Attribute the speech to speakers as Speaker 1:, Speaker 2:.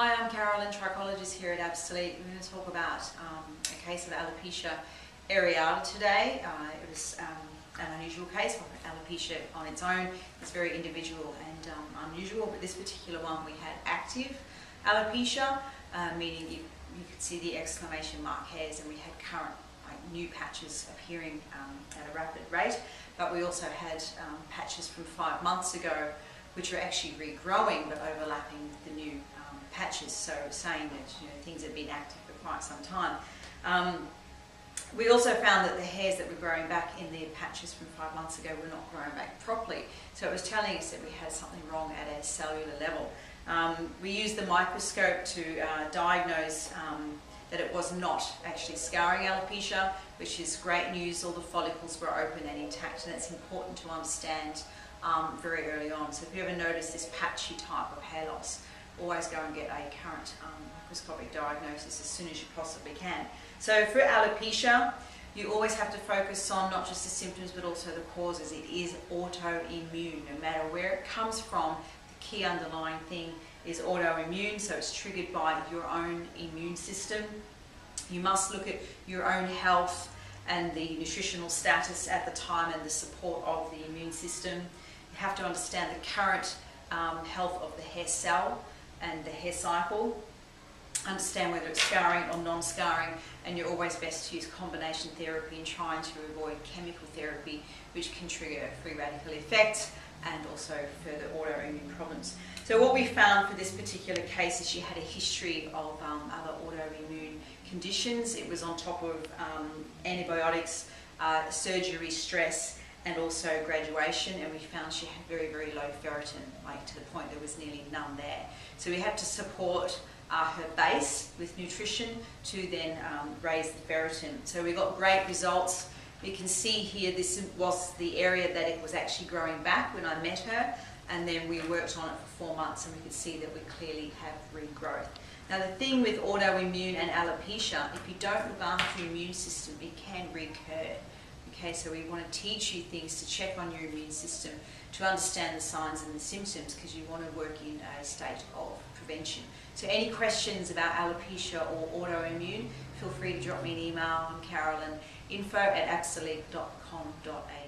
Speaker 1: Hi, I'm Carolyn, trichologist here at Absolute. We're going to talk about a case of alopecia areata today. It was an unusual case. Alopecia on its own is very individual and unusual, but this particular one we had active alopecia, meaning you could see the exclamation mark hairs, and we had current new patches appearing at a rapid rate, but we also had patches from 5 months ago which are actually regrowing but overlapping with the new patches, so saying that things have been active for quite some time. We also found that the hairs that were growing back in the patches from 5 months ago were not growing back properly, so it was telling us that we had something wrong at a cellular level. We used the microscope to diagnose that it was not actually scarring alopecia, which is great news. All the follicles were open and intact, and that's important to understand very early on. So if you ever notice this patchy type of hair loss, always go and get a current microscopic diagnosis as soon as you possibly can. So for alopecia, you always have to focus on not just the symptoms but also the causes. It is autoimmune. No matter where it comes from, the key underlying thing is autoimmune, so it's triggered by your own immune system. You must look at your own health and the nutritional status at the time and the support of the immune system. You have to understand the current health of the hair cell and the hair cycle, understand whether it's scarring or non-scarring, and you're always best to use combination therapy and trying to avoid chemical therapy, which can trigger free radical effects and also further autoimmune problems. So what we found for this particular case is she had a history of other autoimmune conditions. It was on top of antibiotics, surgery, stress, and also graduation, and we found she had very, very low ferritin, to the point there was nearly none there. So we had to support her base with nutrition to then raise the ferritin. So we got great results. You can see here this was the area that it was actually growing back when I met her, and then we worked on it for 4 months and we could see that we clearly have regrowth. Now the thing with autoimmune and alopecia, if you don't look after your immune system, it can recur. Okay, so we want to teach you things to check on your immune system, to understand the signs and the symptoms, because you want to work in a state of prevention. So any questions about alopecia or autoimmune, feel free to drop me an email. I'm Carolyn, info@absolute.com.au.